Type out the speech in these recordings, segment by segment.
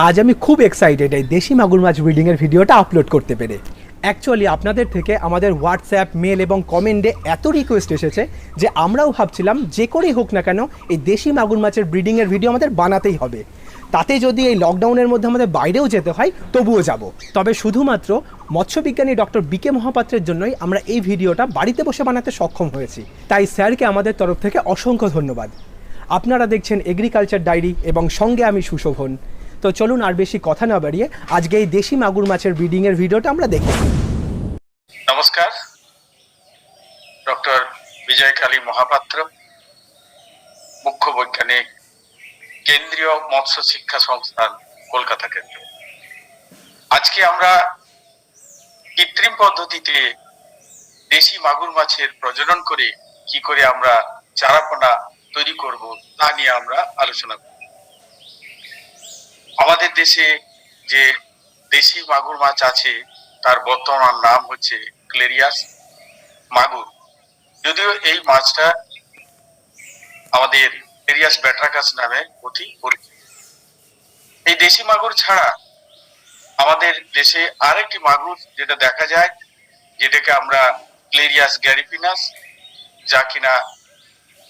আজ আমি খুব এক্সাইটেড এই দেশি মাগুর মাছ ব্রিডিংয়ের ভিডিওটা আপলোড করতে পেরে। অ্যাকচুয়ালি আপনাদের থেকে আমাদের হোয়াটসঅ্যাপ, মেল এবং কমেন্টে এত রিকোয়েস্ট এসেছে যে আমরাও ভাবছিলাম যে করেই হোক না কেন এই দেশি মাগুর মাছের ব্রিডিংয়ের ভিডিও আমাদের বানাতেই হবে। তাতে যদি এই লকডাউনের মধ্যে আমাদের বাইরেও যেতে হয় তবুও যাব। তবে শুধুমাত্র মৎস্যবিজ্ঞানী ডক্টর বিকে মহাপাত্রের জন্যই আমরা এই ভিডিওটা বাড়িতে বসে বানাতে সক্ষম হয়েছি। তাই স্যারকে আমাদের তরফ থেকে অসংখ্য ধন্যবাদ। আপনারা দেখছেন এগ্রিকালচার ডায়েরি এবং সঙ্গে আমি সুশোভন। তো চলুন আর বেশি কথা না বাড়িয়ে আজকে এই দেশি মাগুর মাছের ব্রিডিংয়ের ভিডিওটা আমরা দেখি। নমস্কার, ডক্টর বিজয় কালী মহাপাত্র, মুখ্য বৈজ্ঞানিক, কেন্দ্রীয় মৎস্য শিক্ষা সংস্থান, কলকাতা কেন্দ্র। আজকে আমরা কৃত্রিম পদ্ধতিতে দেশি মাগুর মাছের প্রজনন করে কি করে আমরা চারাপোনা তৈরি করব তা নিয়ে আমরা আলোচনা করব। আমাদের দেশে যে দেশি মাগুর মাছ আছে তার বর্তমান নাম হচ্ছে ক্লেরিয়াস মাগুর। যদিও এই মাছটা আমাদের ক্লেরিয়াস ব্যাট্রাকাস নামে অতি পরিচিত। এই দেশি মাগুর ছাড়া আমাদের দেশে আরেকটি মাগুর যেটা দেখা যায়, যেটাকে আমরা ক্লেরিয়াস গ্যারিপিনাস, যা কিনা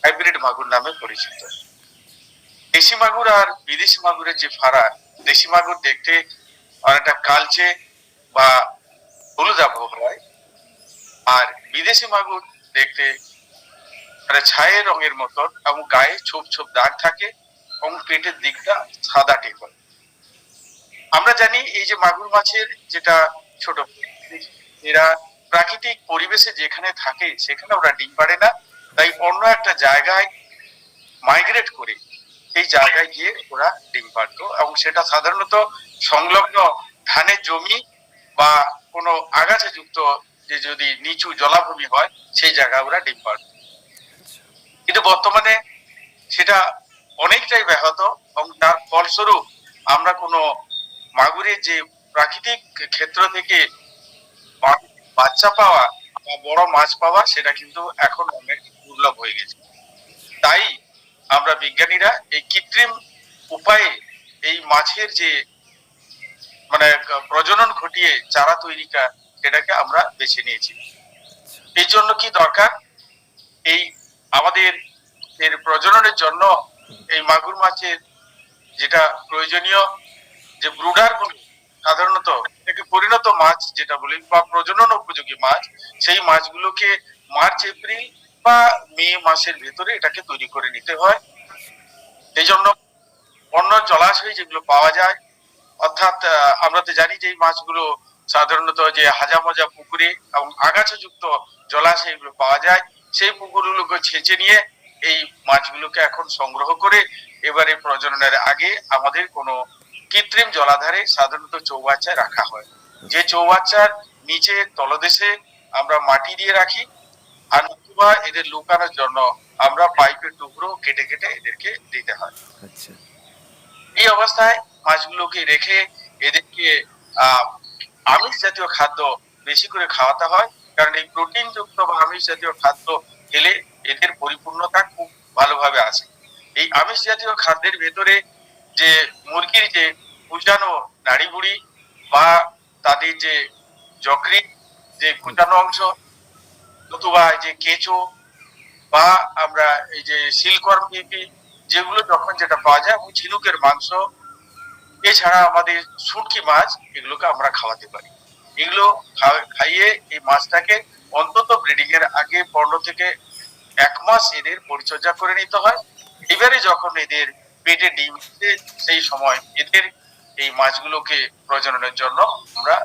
হাইব্রিড মাগুর নামে পরিচিত। দেশি মাগুর আর বিদেশি মাগুরের যে ফারাক, দেশি মাগুর দেখতে অনেকটা কালচে বা হলুদ আবহাওয়া হয়, আর বিদেশি মাগুর দেখতে ছায়ের রঙের মতন এবং গায়ে ছোপ ছোপ দাগ থাকে এবং পেটের দিকটা সাদাটে হয়। আমরা জানি এই যে মাগুর মাছের যেটা ছোট, এরা প্রাকৃতিক পরিবেশে যেখানে থাকে সেখানে ওরা ডিম পাড়ে না, তাই অন্য একটা জায়গায় মাইগ্রেট করে এই জায়গায় গিয়ে ওরা ডিম পাড়তো, এবং সেটা সাধারণত সংলগ্ন ধানের জমি বা কোনো আগাছা যুক্ত যে যদি নিচু জলাভূমি হয় সেই জায়গায় ওরা ডিম পাড়ত। কিন্তু বর্তমানে সেটা অনেকটাই ব্যাহত, এবং তার ফলস্বরূপ আমরা কোনো মাগুরের যে প্রাকৃতিক ক্ষেত্র থেকে বাচ্চা পাওয়া বা বড় মাছ পাওয়া সেটা কিন্তু এখন অনেক দুর্লভ হয়ে গেছে। তাই আমরা বিজ্ঞানীরা এই কৃত্রিম উপায়ে এই মাছের যে প্রজনন ঘটিয়ে চারা তৈরিটা সেটাকে আমরা বেছে নিয়েছি। এই জন্য কি দরকার, এই আমাদের এর প্রজননের জন্য এই মাগুর মাছের যেটা প্রয়োজনীয় যে ব্রুডার বলি, সাধারণত এটাকে পরিণত মাছ যেটা বলি বা প্রজনন উপযোগী মাছ, সেই মাছগুলোকে মার্চ এপ্রিল বা মে মাসের ভেতরে এটাকে তৈরি করে নিতে হয়। এই জন্য অন্য জলাশয়ে যেগুলো পাওয়া যায়, অর্থাৎ আমরা তো জানি যে এই মাছগুলো সাধারণত যে হাজা মজা পুকুরে এবং আগাছা যুক্ত জলাশয়ে এগুলো পাওয়া যায়, সেই পুকুরগুলোকে ছেঁচে নিয়ে এই মাছগুলোকে এখন সংগ্রহ করে এবারে প্রজননের আগে আমাদের কোনো কৃত্রিম জলাধারে সাধারণত চৌবাচ্চায় রাখা হয়। যে চৌবাচ্চার নিচে তলদেশে আমরা মাটি দিয়ে রাখি, আর নতুবা এদের লুকানোর জন্য আমরা পাইপের টুকরো কেটে কেটে এদেরকে দিতে হয়। এই অবস্থায় মাছগুলোকে রেখে এদেরকে আমিষ জাতীয় খাদ্য বেশি করে খাওয়াতে হয়, কারণ এই প্রোটিন যুক্ত বা আমিষ জাতীয় খাদ্য খেলে এদের পরিপূর্ণতা খুব ভালোভাবে আসে। এই আমিষ জাতীয় খাদ্যের ভেতরে যে মুরগির যে কুচানো নাড়িভুড়ি বা তাদের যে যকৃৎ যে কুচানো অংশ, নতুবা যে কেঁচো বা আমরা এই যে শিলকর্ম পিপি যেগুলো যখন যেটা পাওয়া যায়, এবং ঝিনুকের মাংস, এছাড়া আমাদের শুটকি মাছ, এগুলোকে আমরা খাওয়াতে পারি। এগুলো খাইয়ে এই মাছটাকে অন্তত ব্রিডিং এর আগে 15 থেকে 1 মাস এদের পরিচর্যা করে নিতে হয়। এবারে যখন এদের পেটে ডিম দিতে, সেই সময় এদের এই মাছগুলোকে প্রজননের জন্য আমরা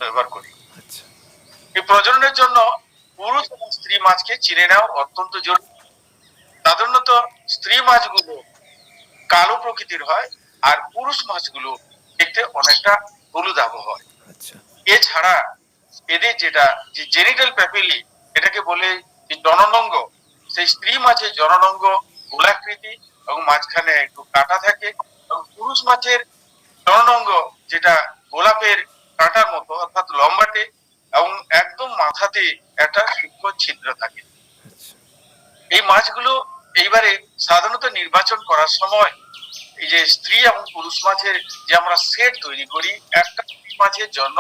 ব্যবহার করি। এই প্রজননের জন্য পুরুষ এবং স্ত্রী মাছকে চিনে নেওয়া অত্যন্ত জরুরি। সাধারণত স্ত্রী মাছগুলো কালো প্রকৃতির হয়, আর পুরুষ মাছগুলো দেখতে অনেকটা হলুদ আবহাওয়া হয়। এছাড়া এদের যেটা যে জেনিটাল প্যাপিলি, এটাকে বলে যে জননাঙ্গ, সেই স্ত্রী মাছের জননাঙ্গ গোলাকৃতি এবং মাঝখানে একটু কাটা থাকে, এবং পুরুষ মাছের জননাঙ্গ যেটা গোলাপের কাঁটার মতো অর্থাৎ লম্বাটে, এবং একদম মাথাতে একটা সূক্ষ্ম ছিদ্র থাকে। এই মাছগুলো এইবারে সাধারণত নির্বাচন করার সময় এই যে স্ত্রী এবং পুরুষ মাছের যে আমরা সেট তৈরি করি, একটা স্ত্রী মাছের জন্য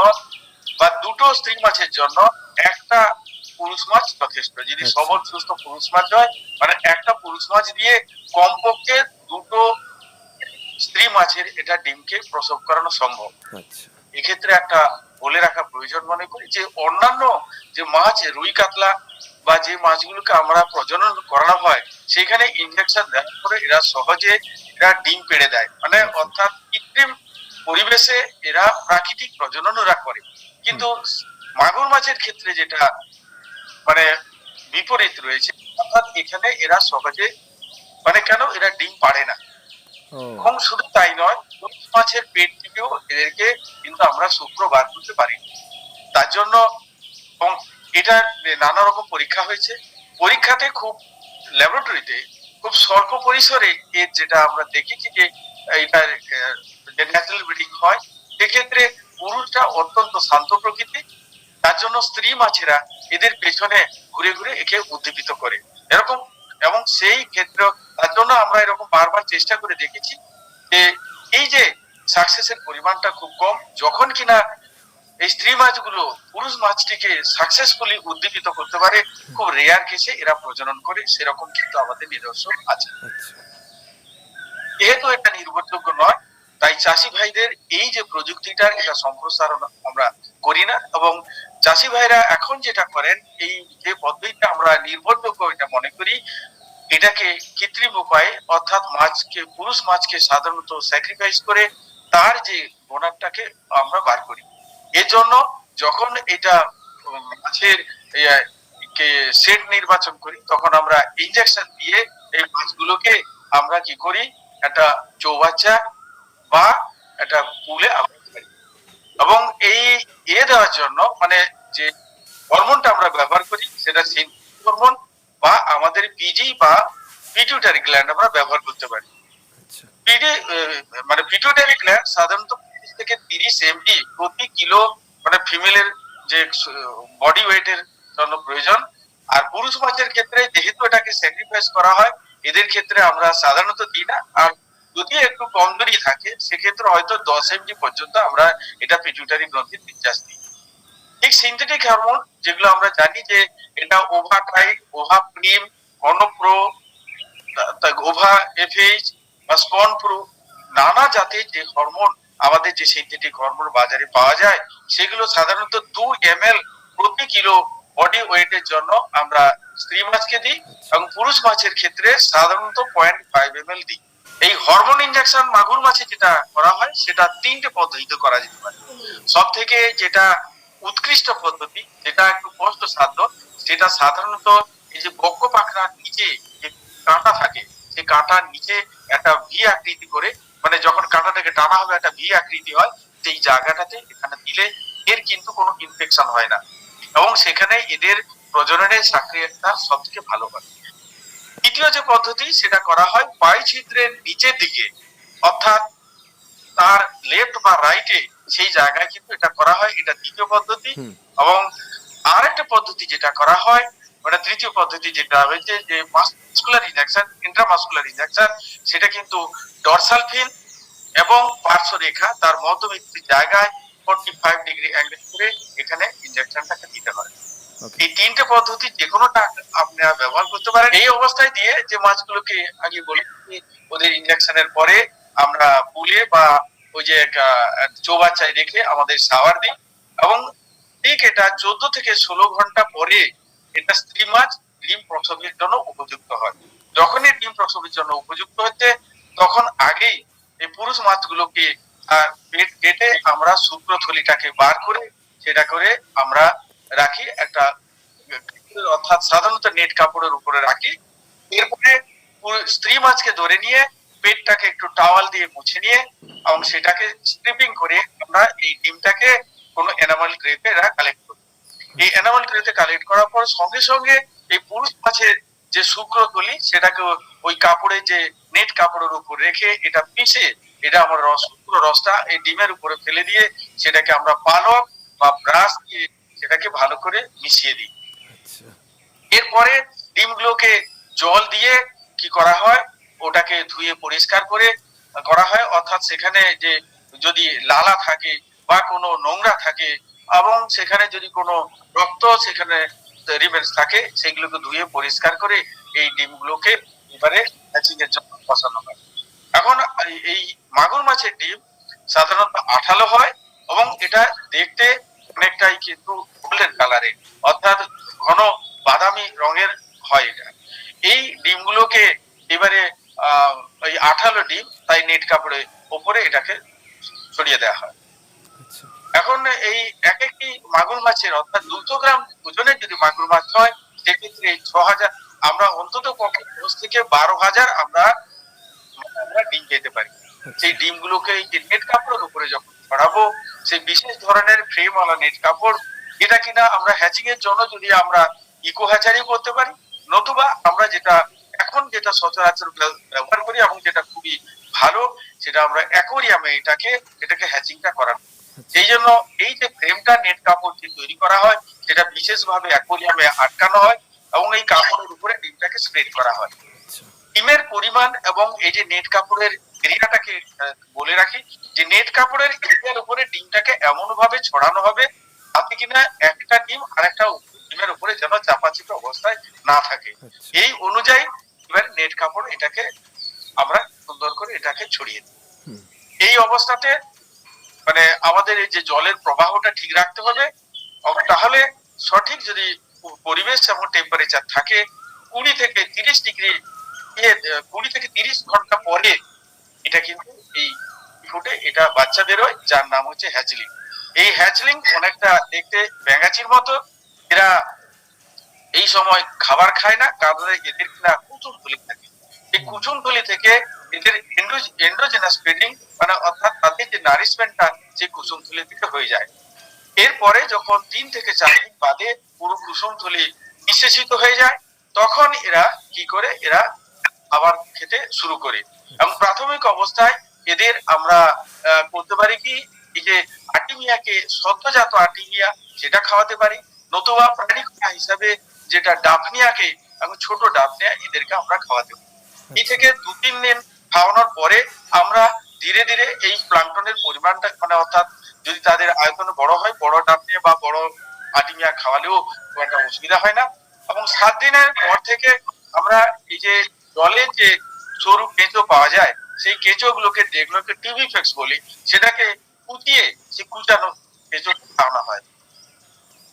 বা দুটো স্ত্রী মাছের জন্য একটা পুরুষ মাছ যথেষ্ট। যদি সবল সুস্থ পুরুষ মাছ হয়, মানে একটা পুরুষ মাছ দিয়ে কমপক্ষে দুটো স্ত্রী মাছের এটা ডিমকে প্রসব করানো সম্ভব। এক্ষেত্রে একটা বলে রাখা প্রয়োজন মনে করি যে অন্যান্য যে মাছ রুই কাতলা বা যে মাছগুলোকে আমরা প্রজনন করানো হয় সেখানে ইনজেকশন দেওয়ার পরে এরা সহজে এরা ডিম পেড়ে দেয়, মানে অর্থাৎ কৃত্রিম পরিবেশে এরা প্রাকৃতিক প্রজনন ওরা করে। কিন্তু মাগুর মাছের ক্ষেত্রে যেটা মানে বিপরীত রয়েছে, অর্থাৎ এখানে এরা সহজে মানে কেন এরা ডিম পাড়ে না। এবং শুধু তাই নয়, পুরুষ মাছের পেট থেকেও এদেরকে কিন্তু আমরা শুক্র বার করতে পারি। তার জন্য এটা নানা রকম পরীক্ষা হয়েছে। পরীক্ষাতে খুব ল্যাবরেটরিতে খুব স্বল্প পরিসরে এর যেটা আমরা দেখেছি যে এটার যে ন্যাচারাল ব্রিডিং হয়, সেক্ষেত্রে পুরুষটা অত্যন্ত শান্ত প্রকৃতি। তার জন্য স্ত্রী মাছেরা এদের পেছনে ঘুরে ঘুরে একে উদ্দীপিত করে এরকম। এবং সেই ক্ষেত্রে তার জন্য আমরা এরকম বারবার চেষ্টা করে দেখেছি যে এই যে সাকসেসের পরিমাণটা খুব কম। যখন কিনা এই স্ত্রী মাছগুলো পুরুষ মাছটিকে সাকসেসফুলি উদ্দীপিত করতে পারে, খুব রেয়ার কেসে এরা প্রজনন করে, সেরকম কিন্তু আমাদের নিদর্শন আছে। যেহেতু এটা নির্ভরযোগ্য নয়, তাই চাষি ভাইদের এই যে প্রযুক্তিটার এটা সম্প্রসারণ আমরা করি না। এবং চাষি ভাইরা এখন যেটা করেন, এই যে পদ্ধতিটা আমরা নির্ভরযোগ্য এটা মনে করি, এটাকে কৃত্রিম উপায়ে অর্থাৎ মাছকে পুরুষ মাছকে সাধারণত স্যাক্রিফাইস করে তার যে বোনারটাকে আমরা বার করি। এর জন্য যখন এটা মাছের সেট নির্বাচন করি, তখন আমরা ইনজেকশন দিয়ে এই মাছগুলোকে আমরা কি করি, একটা চৌবাচ্চা বা একটা পুলে আমরা ছাড়ি। এবং এই দেওয়ার জন্য মানে যে হরমোনটা আমরা ব্যবহার করি সেটা সিনথেটিক হরমোন বা আমাদের পিজি বা পিটুইটারি গ্ল্যান্ড আমরা ব্যবহার করতে পারি। মানে পিটুইটারি গ্ল্যান্ড সাধারণত 20 থেকে 30 এমডি প্রতি কিলো মানে ফিমেলের যে বডি ওয়েটের জন্য প্রয়োজন। আর পুরুষ মাছের ক্ষেত্রে যেহেতু এটাকে স্যাক্রিফাইস করা হয়, এদের ক্ষেত্রে আমরা সাধারণত দিই না। আর যদি একটু কমজোরি থাকে সেক্ষেত্রে হয়তো 10 এমডি পর্যন্ত আমরা এটা পিটুইটারি গ্রন্থির নির্যাস দিই। ঠিক সিনথেটিক হরমোন যেগুলো আমরা জানি যে এটা ওভাটাইড, ওভাপ্রিম, কর্নোপ্রো, ওভা এফএইচ বা স্পন প্রো, নানা জাতের যে হরমোন আমাদের যে সিনথেটিক হরমোন বাজারে পাওয়া যায়, সেগুলো সাধারণত 2 ml প্রতি কিলো বডি ওয়েটের জন্য আমরা স্ত্রী মাছকে দিই এবং পুরুষ মাছের ক্ষেত্রে সাধারণত 0.5 ml দিই। এই হরমোন ইনজেকশন মাগুর মাছে যেটা করা হয় সেটা 3টে পদ্ধতিতে করা যেতে পারে। সব থেকে যেটা উৎকৃষ্ট পদ্ধতি, যেটা একটু কষ্টসাধ্য, সেটা সাধারণত এই যে বক্ষ পাখনার নিচে যে কাঁটা থাকে, সেই কাঁটার নিচে একটা ভি আকৃতি করে, মানে যখন কাঁটাটাকে টানা হবে একটা ভি আকৃতি হয়, সেই জায়গাটাতে এখানে দিলে এর কিন্তু কোনো ইনফেকশন হয় না এবং সেখানে এদের প্রজননের সক্রিয়তা সব থেকে ভালো হয়। দ্বিতীয় যে পদ্ধতি সেটা করা হয় পাই ছিদ্রের নিচের দিকে, অর্থাৎ তার লেফট বা রাইটে, সেই জায়গায় কিন্তু এটা করা হয়। এটা দ্বিতীয় পদ্ধতি। এবং আরেকটা পদ্ধতি যেটা করা হয়, মানে তৃতীয় পদ্ধতি যেটা হয়েছে যে মাসকুলার ইনজেকশন, ইন্ট্রামাসকুলার ইনজেকশন, সেটা কিন্তু ডরসাল ফিন এবং পার্শ্বরেখা তার মধ্যবর্তী জায়গায় 45 ডিগ্রি অ্যাঙ্গেল করে এখানে ইনজেকশনটাকে দিতে হয়। এই 3টে পদ্ধতি যে কোনোটা আপনারা ব্যবহার করতে পারেন। এই অবস্থায় দিয়ে যে মাছগুলোকে আগে বলেছি, ওদের ইনজেকশনের পরে আমরা পুলে বা ওই যে চৌবাচ্চায় রেখে আমাদের শাওয়ার দিই এবং ঠিক এটা 14 থেকে 16 ঘন্টা পরে এটা স্ত্রী মাছ ডিম প্রসবের জন্য উপযুক্ত হয়। যখনই ডিম প্রসবের জন্য উপযুক্ত হচ্ছে, তখন আগেই এই পুরুষ মাছগুলোকে পেট কেটে আমরা শুক্রথলিটাকে বার করে সেটা করে আমরা রাখি একটা, অর্থাৎ সাধারণত নেট কাপড়ের উপরে রাখি। এরপরে স্ত্রী মাছকে ধরে নিয়ে পেটটাকে একটু টাওয়াল দিয়ে মুছে নিয়ে এবং সেটাকে স্ট্রিপিং করে আমরা এই ডিমটাকে কোনো এনামেল ট্রেতে কালেক্ট করি। এই এনামেল ট্রেতে কালেক্ট করার পর সঙ্গে সঙ্গে এই পুরুষ মাছের যে শুক্রথলি সেটাকে ওই কাপড়ে যে নেট কাপড়ের উপর রেখে এটা পিষে এটা আমরা শুক্র রসটা এই ডিমের উপরে ফেলে দিয়ে সেটাকে আমরা পালক বা ব্রাশ দিয়ে সেটাকে ভালো করে মিশিয়ে দিই। এরপরে ডিমগুলোকে জল দিয়ে কি করা হয়, ওটাকে ধুয়ে পরিষ্কার করে করা হয়, অর্থাৎ সেখানে যে যদি লালা থাকে বা কোনো নোংরা থাকে এবং সেখানে যদি কোনো রক্ত সেখানে রিমেন্স থাকে, সেগুলোকে ধুয়ে পরিষ্কার করে এই ডিমগুলোকে এবারে হ্যাচিং এর জন্য বসানো হয়। এখন এই মাগুর মাছের ডিম সাধারণত আঠালো হয় এবং এটা দেখতে অনেকটাই কিন্তু গোল্ডেন কালারের, অর্থাৎ ঘন বাদামি রঙের হয় এটা। এই ডিমগুলোকে এবারে ওই আঠালো ডিম, তাই নেট কাপড়ে ওপরে এটাকে ছড়িয়ে দেওয়া হয়। এখন এই এক একটি মাগুর মাছের অর্থাৎ 200 গ্রাম ওজনের যদি মাগুর মাছ হয়, সেক্ষেত্রে 6000 আমরা অন্তত পক্ষে 10 থেকে 12,000 আমরা ডিম পেতে পারি। সেই ডিমগুলোকে এই যে নেট কাপড়ের উপরে যখন ছড়াবো, সেই বিশেষ ধরনের ফ্রেমওয়ালা নেট কাপড়, এটা কিনা আমরা হ্যাচিং এর জন্য যদি আমরা ইকো হ্যাচারি করতে পারি, নতুবা আমরা যেটা এখন যেটা সচরাচর ব্যবহার করি এবং যেটা খুবই ভালো, সেটা আমরা অ্যাকোয়ারিয়ামে এটাকে হ্যাচিংটা করানো। এই জন্য এই যে ফ্রেমটা নেট কাপড় দিয়ে তৈরি করা হয়, সেটা বিশেষভাবে অ্যাকোয়ারিয়ামে আটকানো হয় এবং এই কাপড়ের উপরে ডিমটাকে স্প্রেড করা হয়। ডিমের পরিমাণ এবং এই যে নেট কাপড়ের এরিয়াটাকে বলে রাখি, যে নেট কাপড়ের এরিয়ার উপরে ডিমটাকে এমন ভাবে ছড়ানো হবে তাতে কিনা একটা ডিম আরেকটা ডিমের উপরে যেন চাপাচিপা অবস্থায় না থাকে। এই অনুযায়ী এবার নেট কাপড় এটাকে আমরা সুন্দর করে এটাকে ছড়িয়ে দিই। এই অবস্থাতে মানে আমাদের এই যে জলের প্রবাহটা ঠিক রাখতে হবে, তাহলে সঠিক যদি পরিবেশ এবং টেম্পারেচার থাকে 20 থেকে 30 ডিগ্রি 20 থেকে 30 ঘন্টা পরে এটা কিন্তু এই ফুটে এটা বাচ্চা বেরোয়, যার নাম হচ্ছে হ্যাচলিং। এই হ্যাচলিং অনেকটা দেখতে ব্যাঙাচির মতো। এরা এই সময় খাবার খায় না, কারণ এদের কিনা কুচুম থলি থাকে। এই কুচুম থলি থেকে এদের এন্ডোজেনাস ফিডিং মানে অর্থাৎ তাদের যে নারিশমেন্টটা সেই কুসুম থলি থেকে হয়ে যায়। এরপরে যখন 3 থেকে 4 দিন বাদে পুরো কুসুম থলি নিঃশেষিত হয়ে যায়, তখন এরা কি করে, এরা খাবার খেতে শুরু করে। এবং প্রাথমিক অবস্থায় এদের আমরা করতে পারি কি, এই যে আর্টিমিয়াকে সদ্যজাত আর্টিমিয়া সেটা খাওয়াতে পারি, নতুবা প্রাণী হিসাবে যেটা ডাফনিয়াকে এবং ছোট ডাফনিয়া এদেরকে আমরা খাওয়াতে পারি। এই থেকে 2-3 দিন খাওয়ানোর পরে আমরা ধীরে ধীরে এই প্লাঙ্কটনের পরিমাণটা মানে অর্থাৎ যদি তাদের আয়তন বড় হয়, বড় ডাফনিয়া বা বড় আর্টিমিয়া খাওয়ালেও খুব একটা অসুবিধা হয় না। এবং 7 দিনের পর থেকে আমরা এই যে জলে যে সরু কেঁচো পাওয়া যায়, সেই কেঁচো গুলোকে যেগুলোকে টিবি ফেক্স বলি, সেটাকে কুচিয়ে সেই কুচানো কেঁচো খাওয়ানো হয়।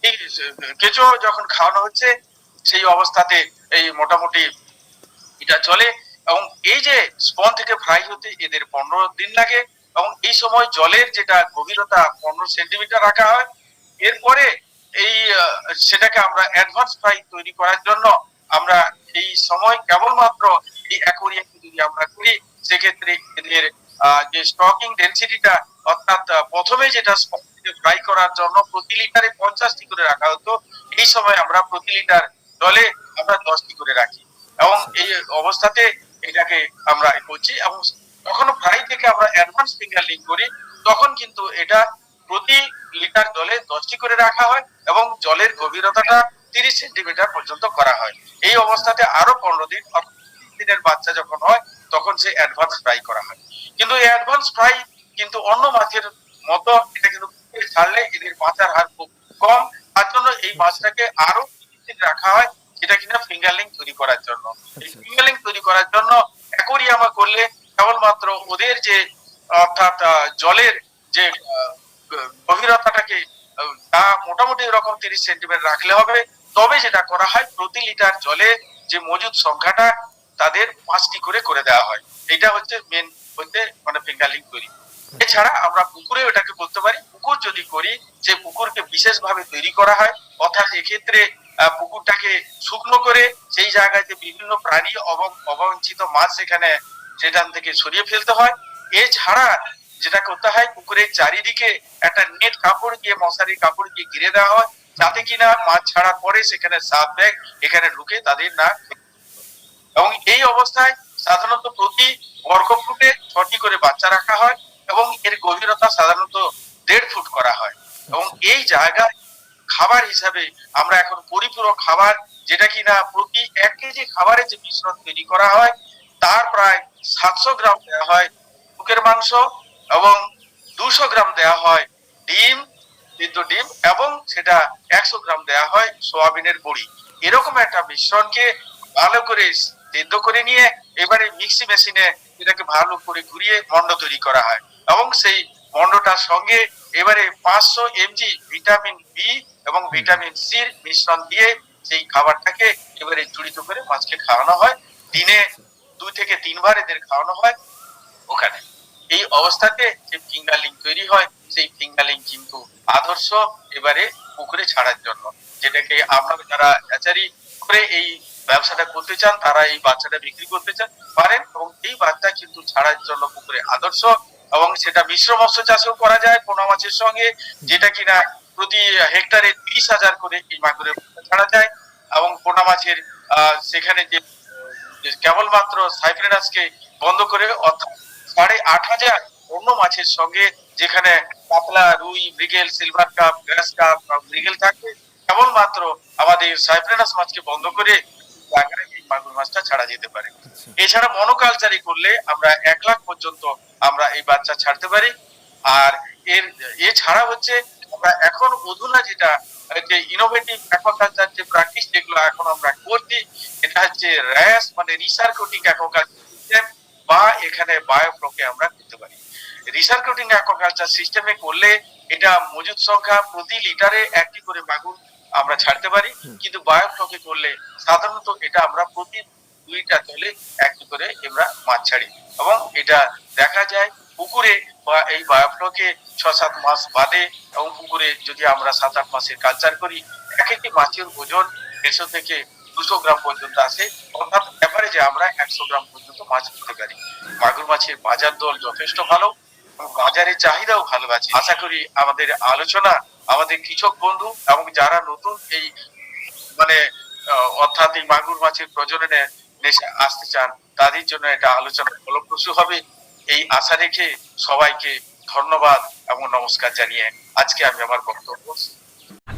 এই কেঁচো যখন খাওয়ানো হচ্ছে সেই অবস্থাতে এই মোটামুটি এটা চলে। এবং এই যে স্পন থেকে ফ্রাই হতে এদের 15 দিন লাগে এবং এই সময় জলের যেটা গভীরতা 15 সেন্টিমিটার রাখা হয়। এরপরে এই সেটাকে আমরা অ্যাডভান্স ফ্রাই তৈরি করার জন্য আমরা এই সময় কেবলমাত্র এই অ্যাকোয়ারিয়ামে যদি আমরা করি, সেক্ষেত্রে এদের যে স্টকিং ডেনসিটিটা অর্থাৎ প্রথমে যেটা স্পন থেকে ফ্রাই করার জন্য প্রতি লিটারে 50টি করে রাখা হতো, এই সময় আমরা প্রতি লিটার জলে আমরা 10টি করে রাখি এবং এই অবস্থাতে এটাকে আমরা করছি। এবং যখন ফ্রাই থেকে আমরা অ্যাডভান্স ফিঙ্গারলিং করি, তখন কিন্তু এটা প্রতি লিটার জলে 10টি করে রাখা হয় এবং জলের গভীরতাটা 30 সেন্টিমিটার পর্যন্ত করা হয়। এই অবস্থাতে আরো 15 দিন দিনের বাচ্চা যখন হয় তখন সে অ্যাডভান্স ফ্রাই করা হয়। কিন্তু এই অ্যাডভান্স ফ্রাই কিন্তু অন্য মাছের মতো এটা কিন্তু ছাড়লে এদের বাঁচার হার খুব কম, তার জন্য এই মাছটাকে আরো 30 দিন রাখা হয়, যেটা কিনা ফিঙ্গারলিং তৈরি করার জন্য। এই ফিঙ্গারলিং তৈরি করার জন্য অ্যাকোয়ারিয়ামে করলে কেবলমাত্র ওদের যে অর্থাৎ জলের যে গভীরতাটাকে মোটামুটি এরকম 30 সেন্টিমিটার রাখলে হবে। তবে যেটা করা হয়, প্রতি লিটার জলে যে মজুদ সংখ্যাটা তাদের 5টি করে দেওয়া হয়। এটা হচ্ছে মেন হচ্ছে মানে ফিঙ্গারলিং তৈরি। এছাড়া আমরা পুকুরে এটাকে করতে পারি। পুকুর যদি করি, যে পুকুরকে বিশেষভাবে তৈরি করা হয়, অর্থাৎ এক্ষেত্রে পুকুরটাকে শুকনো করে সেই জায়গায় যে বিভিন্ন প্রাণী এবং অবাঞ্ছিত মাছ সেখান থেকে সরিয়ে ফেলতে হয়। এছাড়া যেটা করতে হয়, পুকুরের চারিদিকে একটা নেট কাপড় দিয়ে, মশারি কাপড় দিয়ে ঘিরে দেওয়া হয়, যাতে কিনা মাছ ছাড়ার পরে সেখানে সাপ ব্যাগ এখানে ঢুকে তাদের না। এবং এই অবস্থায় সাধারণত প্রতি বর্গ ফুটে 6টি করে বাচ্চা রাখা হয় এবং এর গভীরতা সাধারণত 1.5 ফুট করা হয়। এবং এই জায়গায় খাবার হিসাবে আমরা এখন পরিপূরক খাবার, যেটা কিনা প্রতি 1 কেজি খাবারে যে মিশ্রণ তৈরি করা হয় তার প্রায় 700 গ্রাম দেওয়া হয় বুকের মাংস এবং 200 গ্রাম দেয়া হয় ডিম, সিদ্ধ ডিম, এবং সেটা 100 গ্রাম দেয়া হয় সোয়াবিনের বড়ি। এরকম একটা মিশ্রণকে ভালো করে সিদ্ধ করে নিয়ে এবারে মিক্সি মেশিনে এটাকে ভালো করে ঘুরিয়ে মন্ড তৈরি করা হয়, এবং সেই মন্ডটার সঙ্গে এবারে 500 mg ভিটামিন বি এবং ভিটামিন সির মিশ্রণ দিয়ে সেই খাবারটাকে এবারে জড়িত করে মাছকে খাওয়ানো হয়। দিনে 2 থেকে 3 বার এদের খাওয়ানো হয় ওখানে। এই অবস্থাতে যে ফিঙ্গারলিং তৈরি হয়, সেই ফিঙ্গারলিং কিন্তু আদর্শ এবারে পুকুরে ছাড়ার জন্য, যেটাকে আপনারা যারা হ্যাচারি করে এই ব্যবসাটা করতে চান তারা এই বাচ্চাটা বিক্রি করতে চান পারেন, এবং এই বাচ্চা কিন্তু ছাড়ার জন্য পুকুরে আদর্শ। এবং সেটা মিশ্র মৎস্য চাষও করা যায় পোনা মাছের সঙ্গে, যেটা কিনা প্রতি হেক্টরে 30,000 করে এই মাগুরের ছাড়া যায়। এবং পোনা মাছের সেখানে যে কেবলমাত্র সাইপ্রেনাসকে বন্ধ করে অর্থাৎ 8,500 অন্য মাছের সঙ্গে, যেখানে কাতলা, রুই, মৃগেল, সিলভার কাপ, গ্রাস কাপ, মৃগেল থাকে, কেবলমাত্র আমাদের সাইপ্রেনাস মাছকে বন্ধ করে এই মাগুর মাছটা ছাড়া যেতে পারে। এছাড়া মনোকালচারি করলে আমরা 1 লাখ পর্যন্ত আমরা এই বাচ্চা ছাড়তে পারি। আর এছাড়া হচ্ছে আমরা এখন অধুনা যেটা যে ইনোভেটিভ অ্যাকোয়াকালচার যে প্র্যাকটিস যেগুলো এখন আমরা করছি, এটা হচ্ছে র্যাস মানে রিসার্কোটিক অ্যাকোয়াকালচার সিস্টেম, বা এখানে বায়োফ্লোকে আমরা করতে পারি। রিসার্কোটিং অ্যাকোয়াকালচার সিস্টেমে করলে এটা মজুদ সংখ্যা প্রতি লিটারে 1টি করে মাগুর আমরা ছাড়তে পারি, কিন্তু বায়োফ্লোকে করলে সাধারণত এটা আমরা প্রতি 2টা তলে 1টি করে আমরা মাছ ছাড়ি। এবং এটা দেখা যায় পুকুরে বা এই বায়োফ্লোকে 6-7 মাস বাদে, এবং পুকুরে যদি আমরা 7-8 মাসের কালচার করি, এক একটি মাছের ওজন 150 থেকে 200 গ্রাম পর্যন্ত আসে, অর্থাৎ এভারেজে আমরা 100 গ্রাম পর্যন্ত মাছ খেতে পারি। মাগুর মাছের বাজার দর যথেষ্ট ভালো, বাজারে চাহিদাও ভালো আছে। আশা করি আমাদের আলোচনা আমাদের কৃষক বন্ধু এবং যারা নতুন এই মানে অর্থাৎ এই মাগুর মাছের প্রজননে আসতে চান তাদের জন্য এটা আলোচনা ফলপ্রসূ হবে, এই আশা রেখে সবাইকে ধন্যবাদ এবং নমস্কার জানিয়ে আজকে আমি আমার বক্তব্য।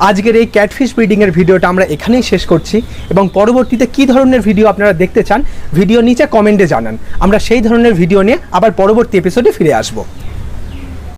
আজকের এই ক্যাটফিশ ব্রিডিং এর ভিডিওটা আমরা এখানেই শেষ করছি, এবং পরবর্তীতে কি ধরনের ভিডিও আপনারা দেখতে চান ভিডিও নিচে কমেন্টে জানান। আমরা সেই ধরনের ভিডিও নিয়ে আবার পরবর্তী এপিসোডে ফিরে আসবো।